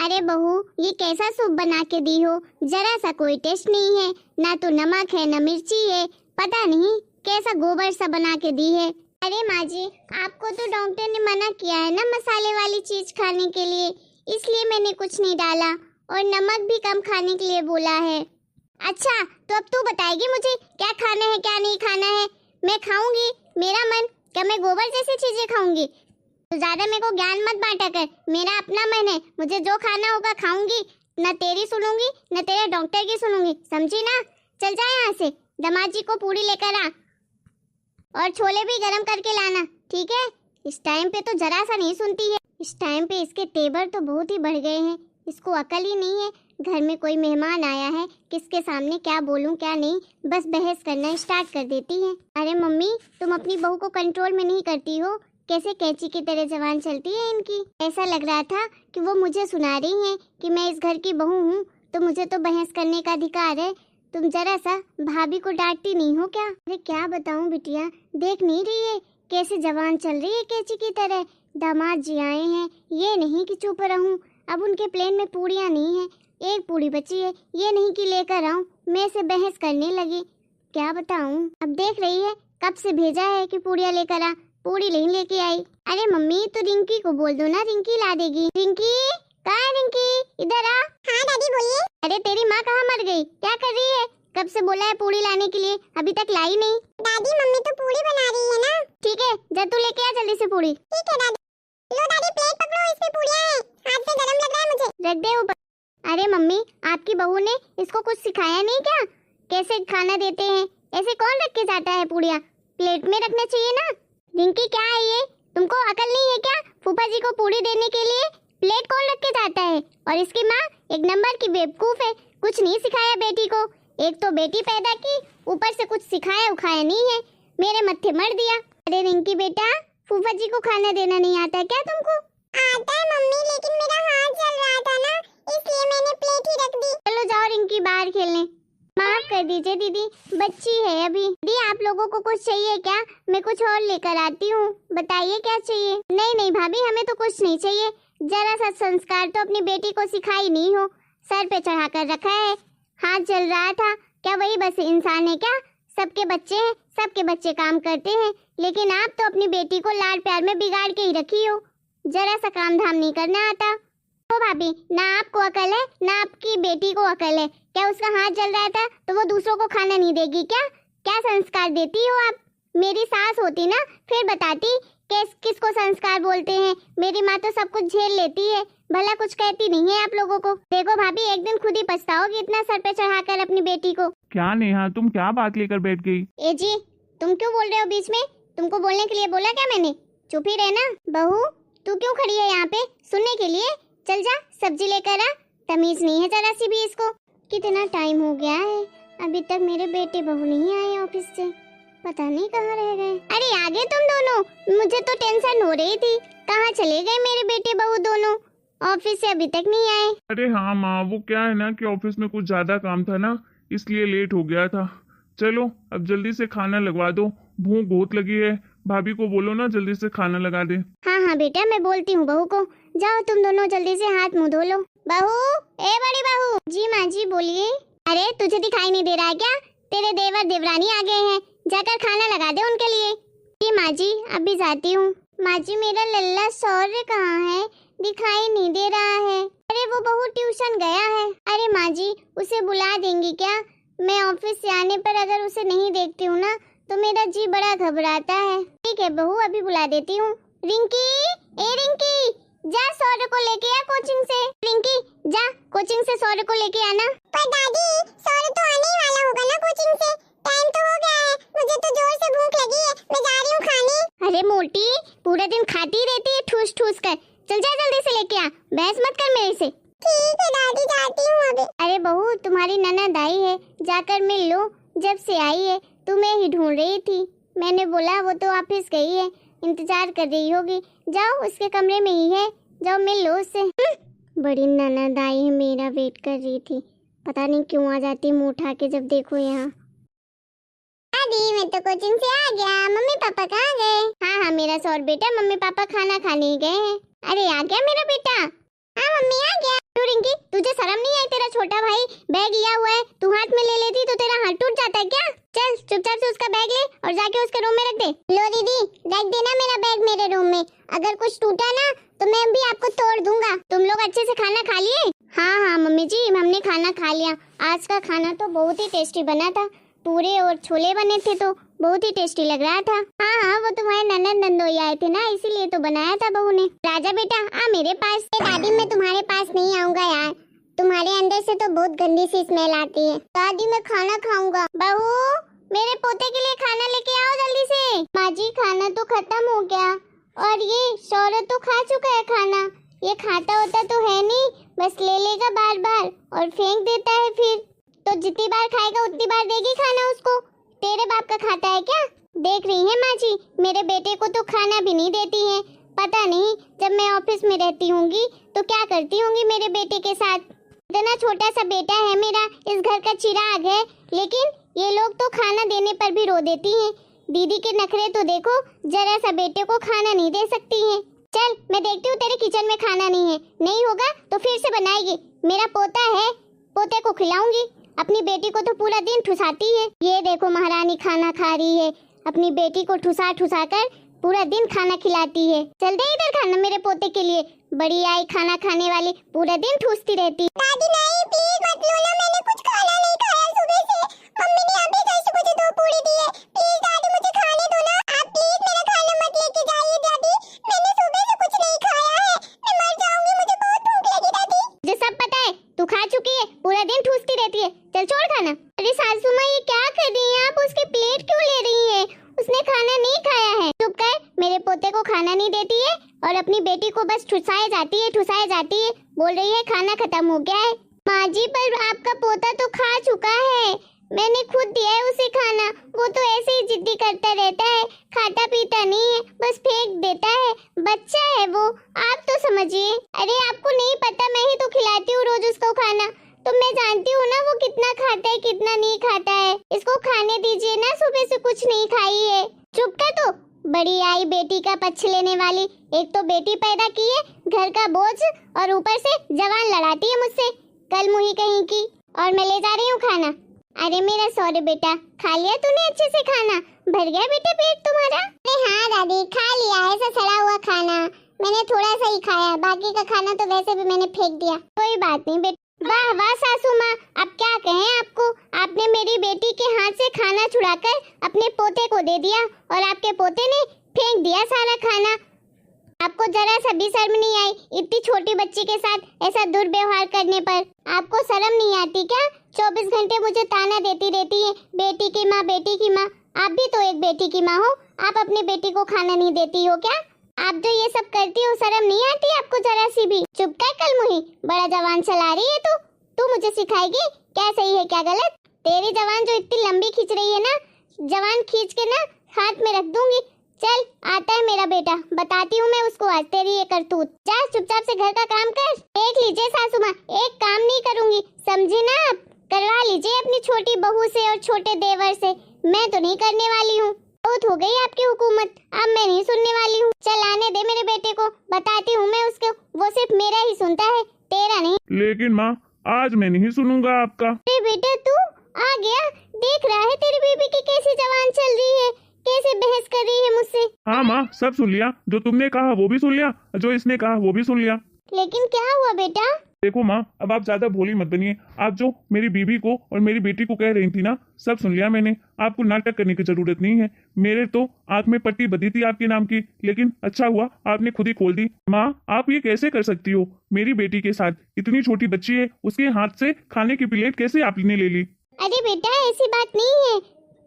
अरे बहू, ये कैसा सूप बना के दी हो, जरा सा कोई टेस्ट नहीं है, ना तो नमक है ना मिर्ची है, पता नहीं कैसा गोबर सा बना के दी है। अरे माँ जी, आपको तो डॉक्टर ने मना किया है ना मसाले वाली चीज खाने के लिए, इसलिए मैंने कुछ नहीं डाला और नमक भी कम खाने के लिए बोला है। अच्छा, तो अब तू बताएगी मुझे क्या खाना है क्या नहीं खाना है? मैं खाऊंगी मेरा मन, क्या मैं गोबर जैसी चीजें खाऊंगी? तो ज्यादा मेरे को ज्ञान मत बांटा कर, मेरा अपना मन है, मुझे जो खाना होगा खाऊंगी, न तेरी सुनूंगी न तेरे डॉक्टर की सुनूंगी, समझी ना? चल जा यहाँ से, दामाद जी को पूरी लेकर आ और छोले भी गरम करके लाना, ठीक है? इस टाइम पे तो जरा सा नहीं सुनती है। इस टाइम पे इसके तेवर तो बहुत ही बढ़ गए हैं, इसको अकल ही नहीं है। घर में कोई मेहमान आया है, किसके सामने क्या बोलूं क्या नहीं, बस बहस करना स्टार्ट कर देती है। अरे मम्मी, तुम अपनी बहू को कंट्रोल में नहीं करती हो, कैसे कैंची की तरह जबान चलती है इनकी। ऐसा लग रहा था कि वो मुझे सुना रही हैं कि मैं इस घर की बहू हूँ, तो मुझे तो बहस करने का अधिकार है। तुम जरा सा भाभी को डांटती नहीं हो क्या? अरे क्या बताऊं बिटिया, देख नहीं रही है कैसे जबान चल रही है कैंची की तरह। दामाद जी आए हैं, ये नहीं कि चुप रहूं, अब उनके प्लेन में पूड़ियाँ नहीं है, एक पूड़ी बची है, ये नहीं कि लेकर आऊं, मैं से बहस करने लगी। क्या बताऊं, अब देख रही है कब से भेजा है कि पूड़ियाँ लेकर आ, पूड़ी नहीं लेके आई। अरे मम्मी, तो रिंकी को बोल दो ना, रिंकी ला देगी। रिंकी, कहाँ है रिंकी? इधर आ। हाँ दादी बोलिए। अरे तेरी माँ कहाँ मर गई, क्या कर रही है? कब से बोला है पूड़ी लाने के लिए, अभी तक लाई नहीं। दादी मम्मी तो पूड़ी बना रही है ना। ठीक है, जा तू लेके आ जल्दी से पूड़ी। ठीक है दादी। लो दादी प्लेट पकड़ो, इसमें पूड़ियाँ हैं, हाथ से गरम लग रहा है मुझे। रख दे ऊपर। अरे मम्मी, आपकी बहू ने इसको कुछ सिखाया नहीं क्या, कैसे खाना देते हैं? ऐसे कौन रख के जाता है पूड़ियाँ? प्लेट में रखना चाहिए ना। रिंकी क्या है ये, तुमको अकल नहीं है क्या? फूफा जी को पूड़ी देने के लिए प्लेट कौन रख के जाता है? और इसकी माँ एक नंबर की बेवकूफ है, कुछ नहीं सिखाया बेटी को। एक तो बेटी पैदा की, ऊपर से कुछ सिखाया उखाया नहीं है, मेरे मत्थे मर दिया। अरे रिंकी बेटा, फूफा जी को खाना देना नहीं आता क्या तुमको? आता है मम्मी, लेकिन मेरा हाथ जल रहा था ना, इसलिए मैंने प्लेट ही रख दी। चलो जाओ रिंकी बाहर खेलने। माफ कर दीजिए दीदी, बच्ची है अभी। दी आप लोगों को कुछ चाहिए क्या? मैं कुछ और लेकर आती हूँ, बताइए क्या चाहिए? नहीं नहीं भाभी, हमें तो कुछ नहीं चाहिए, जरा सा संस्कार तो अपनी बेटी को सिखाई नहीं हो, सर पे चढ़ा कर रखा है, हाथ जल रहा था। क्या वही बस इंसान है क्या? सबके बच्चे हैं, सबके बच्चे काम करते हैं, लेकिन आप तो अपनी बेटी को लाड प्यार में बिगाड़ के ही रखी हो, जरा सा काम धाम नहीं करना आता। ओ भाभी, ना आपको अकल है ना आपकी बेटी को अकल है। क्या उसका हाथ जल रहा था तो वो दूसरों को खाना नहीं देगी क्या? क्या संस्कार देती हो आप? मेरी सास होती ना फिर बताती किसको संस्कार बोलते हैं। मेरी माँ तो सब कुछ झेल लेती है, भला कुछ कहती नहीं है आप लोगों को। देखो भाभी, एक दिन खुद ही पछताओगी इतना सर पे चढ़ाकर अपनी बेटी को। क्या नेहा, तुम क्या बात लेकर बैठ गई? ए जी, तुम क्यों बोल रहे हो बीच में? तुमको बोलने के लिए बोला क्या मैंने? चुप ही रहना। बहू, तू क्यों खड़ी है यहाँ पे सुनने के लिए? चल जा सब्जी लेकर आ, तमीज नहीं है जरा सी भी इसको। कितना टाइम हो गया है, अभी तक मेरे बेटे बहू नहीं आए ऑफिस से, पता नहीं कहाँ रह गए। अरे आ गए तुम दोनों, मुझे तो टेंशन हो रही थी, कहाँ चले गए मेरे बेटे बहू दोनों, ऑफिस से अभी तक नहीं आए। अरे हाँ माँ, वो क्या है ना कि ऑफिस में कुछ ज्यादा काम था ना, इसलिए लेट हो गया था। चलो अब जल्दी से खाना लगवा दो, भूख बहुत लगी है, भाभी को बोलो ना जल्दी से खाना लगा दे। हाँ हाँ बेटा, मैं बोलती हूँ बहू को, जाओ तुम दोनों जल्दी से हाथ मुंह धो लो। बहू, ए बड़ी बहू। जी माँ जी बोलिए। अरे तुझे दिखाई नहीं दे रहा है क्या? तेरे देवर देवरानी आ गए हैं, जाकर खाना लगा दे उनके लिए। जी माँ जी, अभी जाती हूँ। माँ जी, मेरा लल्ला सौर्य कहाँ है? दिखाई नहीं दे रहा है। अरे वो बहू ट्यूशन गया है। अरे माँ जी, उसे बुला देंगी क्या? मैं ऑफिस से आने पर अगर उसे नहीं देखती हूँ ना तो मेरा जी बड़ा घबराता है। ठीक है बहू, अभी बुला देती हूँ। रिंकी, ए रिंकी, जा सौर्य को लेके आ कोचिंग से। रिंकी, जा कोचिंग से सौर्य को लेके आना। पर दादी, सौर्य तो आने ही वाला होगा ना कोचिंग से, टाइम तो हो गया है, मुझे तो जोर से भूख लगी है, मैं जा रही हूँ खाने। अरे मोटी, पूरा दिन खाती रहती है ठूस ठूस कर, चल जा जल्दी से लेके आ, बहस मत कर मेरे से। ठीक है दादी, जाती हूँ अभी। अरे बहू, तुम्हारी ननद आई है, जाकर मिल लो, जब से आई है तुम्हें ही ढूंढ रही थी, मैंने बोला वो तो ऑफिस गई है, इंतजार कर रही होगी, जाओ उसके कमरे में ही है, जाओ मिल लो उससे। बड़ी ननद आई है, मेरा वेट कर रही थी, पता नहीं क्यों आ जाती मुंह उठा के जब देखो यहाँ। दादी, मैं तो कोचिंग से आ गया, मम्मी पापा कहाँ गए? हाँ हाँ मेरा सौर बेटा, मम्मी पापा खाना खाने गए हैं। अरे आ गया मेरा बेटा? हाँ मम्मी आ गया। भाई बैग लिया हुआ है, तू हाथ में ले लेती तो तेरा हाथ टूट जाता है क्या? चल चुपचाप से उसका बैग ले और जाके उसके रूम में रख दे। लो दीदी, रख देना मेरा बैग मेरे रूम में। अगर कुछ टूटा ना तो मैं भी आपको तोड़ दूंगा। तुम लोग अच्छे से खाना खा लिए? हाँ हाँ मम्मी जी, हमने खाना खा लिया। आज का खाना तो बहुत ही टेस्टी बना था। पूरे और छोले बने थे तो बहुत ही टेस्टी लग रहा था। हाँ हाँ, वो तुम्हारे ननद नंदोई आए थे ना, इसीलिए तो बनाया था बहू ने। राजा बेटा आ मेरे पास। दादी मैं तुम्हारे पास नहीं आऊंगा यार, तुम्हारे अंदर से तो बहुत गंदी सी स्मेल आती है। दादी मैं खाना खाऊंगा। बहू मेरे पोते के लिए खाना लेके आओ जल्दी से। माँ जी खाना तो खत्म हो गया और ये शौर्य तो खा चुका है खाना। ये खाता होता तो है नहीं, बस ले लेगा बार बार और फेंक देता है। फिर तो जितनी बार खाएगा उतनी बार देगी खाना उसको। तेरे बाप का खाता है क्या? देख रही है माँ जी, मेरे बेटे को तो खाना भी नहीं देती है। पता नहीं जब मैं ऑफिस में रहती होंगी तो क्या करती होंगी मेरे बेटे के साथ। इतना छोटा सा बेटा है मेरा, इस घर का चिराग है, लेकिन ये लोग तो खाना देने पर भी रो देती हैं। दीदी के नखरे तो देखो, जरा सा बेटे को खाना नहीं दे सकती हैं। चल मैं देखती हूँ तेरे किचन में खाना नहीं है, नहीं होगा तो फिर से बनाएगी। मेरा पोता है, पोते को खिलाऊंगी। अपनी बेटी को तो पूरा दिन ठुसाती है। ये देखो महारानी खाना खा रही है, अपनी बेटी को ठुसा ठुसा कर पूरा दिन खाना खिलाती है। चल दे इधर खाना मेरे पोते के लिए। बड़ी आई खाना खाने वाली, पूरा दिन ठूसती रहती। दादी नहीं प्लीज मत लो ना, मैंने कुछ खाना नहीं खाया सुबह से। मम्मी ने अभी जैसे मुझे 2 पूरी दी है। प्लीज दादी मुझे खाने दो ना। आप प्लीज मेरा खाना मत लेके जाइए दादी, मैंने सुबह से कुछ नहीं खाया है। मैं मर जाऊंगी, मुझे बहुत भूख लगी दादी। मुझे सब पता है, तू खा चुकी है, पूरा दिन ठूसती रहती है। चल छोड़ खाना। अरे सासू माँ ये क्या कर रही है आप? उसकी प्लेट क्यों ले रही है? उसने खाना नहीं खाया है। चुप कर, मेरे पोते को खाना नहीं देती है और अपनी बेटी को बस ठुसाए जाती है। बोल रही है खाना खत्म हो गया है। माँ जी पर आपका पोता तो खा चुका है, मैंने खुद दिया है उसे खाना। वो तो ऐसे ही जिद्दी करता रहता है, खाता पीता नहीं है, बस फेंक देता है। बच्चा है वो, आप तो समझिए। अरे आपको नहीं पता, मैं ही तो खिलाती हूँ रोज उसको खाना, तो मैं जानती हूँ ना वो कितना खाता है कितना नहीं खाता है। इसको खाने दीजिए ना, सुबह से कुछ नहीं खाई है। चुप कर तू, बड़ी आई बेटी का पक्ष लेने वाली। एक तो बेटी पैदा की है, घर का बोझ, और ऊपर से जवान लड़ाती है मुझसे, कल मुही कहीं की। और मैं ले जा रही हूँ खाना। अरे मेरा सॉरी बेटा, खा लिया तूने अच्छे से खाना? भर गया बेटा पेट तुम्हारा? अरे हाँ दादी खा लिया, ऐसा सड़ा हुआ खाना मैंने थोड़ा सा ही खाया, बाकी का खाना तो वैसे भी मैंने फेंक दिया। कोई बात नहीं बेटा। वाह वाह सासू माँ, अब क्या कहें आपको। आपने मेरी बेटी के हाथ से खाना छुड़ाकर अपने पोते को दे दिया और आपके पोते ने फेंक दिया सारा खाना। आपको जरा सा भी शर्म नहीं आई इतनी छोटी बच्ची के साथ ऐसा दुर्व्यवहार करने पर? आपको शर्म नहीं आती क्या? 24 घंटे मुझे ताना देती रहती है, बेटी की माँ बेटी की माँ। आप भी तो एक बेटी की माँ हो, आप अपनी बेटी को खाना नहीं देती हो क्या? आप जो ये सब करती हो शर्म नहीं आती आपको जरा सी भी? चुप कर कलमुही, बड़ा जवान चला रही है तू मुझे सिखाएगी क्या सही है क्या गलत? तेरी जवान जो इतनी लंबी खींच रही है ना, जवान खींच के ना हाथ में रख दूंगी। चल आता है मेरा बेटा, बताती हूँ मैं उसको आज तेरी ये करतूत। जा चुपचाप से घर का काम कर। देख लीजिए सासू माँ, एक काम नहीं करूंगी, समझे ना आप? करवा लीजिए अपनी छोटी बहू से और छोटे देवर से, मैं तो नहीं करने वाली हूँ। बहुत हो गई आपकी हुकूमत, अब मैं नहीं सुनने वाली हूँ। चल आने दे मेरे बेटे को, बताती हूँ मैं उसको, वो सिर्फ मेरा ही सुनता है, तेरा नहीं। लेकिन माँ आज मैं नहीं सुनूंगा आपका। अरे बेटा तू आ गया, देख रहा है तेरी बीबी की कैसी जवान चल रही है, कैसे बहस कर रही है मुझसे। हाँ माँ सब सुन लिया, जो तुमने कहा वो भी सुन लिया, जो इसने कहा वो भी सुन लिया। लेकिन क्या हुआ बेटा? देखो माँ, अब आप ज्यादा भोली मत बनिए। आप जो मेरी बीबी को और मेरी बेटी को कह रही थी ना, सब सुन लिया मैंने। आपको नाटक करने की जरूरत नहीं है। मेरे तो आंख में पट्टी बंधी थी आपके नाम की, लेकिन अच्छा हुआ आपने खुद ही खोल दी। माँ आप ये कैसे कर सकती हो? मेरी बेटी के साथ इतनी छोटी बच्ची है, उसके हाथ से खाने की प्लेट कैसे आपने ले ली? अरे बेटा ऐसी बात नहीं है।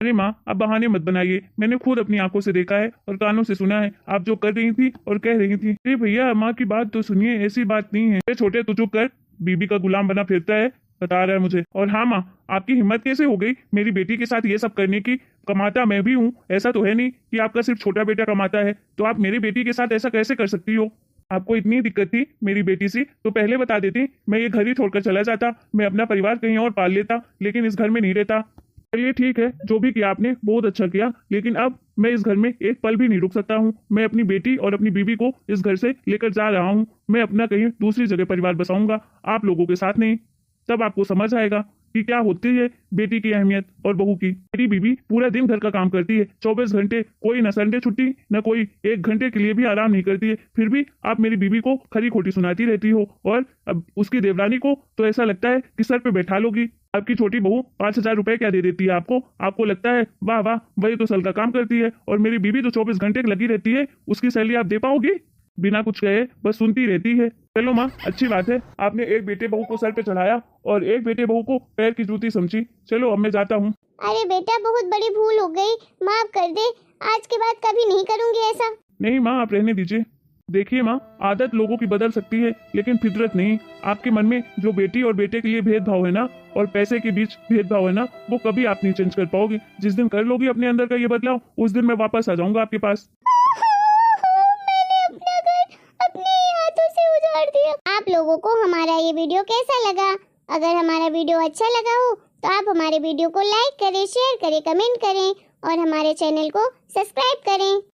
अरे माँ अब बहाने मत बनाइए, मैंने खुद अपनी आंखों से देखा है और कानों से सुना है आप जो कर रही थी और कह रही थी। अरे भैया माँ की बात तो सुनिए, ऐसी बात नहीं है। छोटे तू चुप कर, बीबी का गुलाम बना फिरता है, बता रहा है मुझे। और हाँ माँ, आपकी हिम्मत कैसे हो गई मेरी बेटी के साथ ये सब करने की? कमाता मैं भी हूँ, ऐसा तो है नहीं कि आपका सिर्फ छोटा बेटा कमाता है, तो आप मेरी बेटी के साथ ऐसा कैसे कर सकती हो? आपको इतनी दिक्कत थी मेरी बेटी से तो पहले बता देती, मैं ये घर ही छोड़कर चला जाता, मैं अपना परिवार कहीं और पाल लेता, लेकिन इस घर में नहीं रहता। चलिए ठीक है, जो भी किया आपने बहुत अच्छा किया, लेकिन अब मैं इस घर में एक पल भी नहीं रुक सकता हूँ। मैं अपनी बेटी और अपनी बीवी को इस घर से लेकर जा रहा हूँ। मैं अपना कहीं दूसरी जगह परिवार बसाऊंगा, आप लोगों के साथ नहीं। तब आपको समझ आएगा कि क्या होती है बेटी की अहमियत और बहू की। मेरी बीबी पूरा दिन घर का काम करती है, 24 घंटे, कोई न संडे छुट्टी न कोई 1 घंटे के लिए भी आराम नहीं करती है। फिर भी आप मेरी बीबी को खरी खोटी सुनाती रहती हो, और अब उसकी देवरानी को तो ऐसा लगता है कि सर पे बैठा लोगी। आपकी छोटी बहू 5,000 रुपए क्या दे देती है आपको लगता है वाह वाह वही तो साल का काम करती है, और मेरी बीबी तो 24 घंटे लगी रहती है, उसकी सैलरी आप दे पाओगी? बिना कुछ कहे बस सुनती रहती है। चलो माँ, अच्छी बात है, आपने एक बेटे बहू को सर पे चढ़ाया और एक बेटे बहू को पैर की जूती समझी। चलो अब मैं जाता हूँ। अरे बेटा, बहुत बड़ी भूल हो गई, माफ कर दे, आज के बाद कभी नहीं करूंगी ऐसा। नहीं माँ, आप रहने दीजिए। देखिए माँ, आदत लोगों की बदल सकती है लेकिन फितरत नहीं। आपके मन में जो बेटी और बेटे के लिए भेदभाव है ना, और पैसे के बीच भेदभाव है ना, वो कभी आप नहीं चेंज कर पाओगे। जिस दिन कर लोगी अपने अंदर का ये बदलाव, उस दिन मैं वापस आ जाऊंगा आपके पास। मैंने अपना घर अपने हाथों से उजाड़ दिया। आप लोगों को हमारा ये वीडियो कैसा लगा? अगर हमारा वीडियो अच्छा लगा हो तो आप हमारे वीडियो को लाइक करें, शेयर करें, कमेंट करें और हमारे चैनल को सब्सक्राइब करें।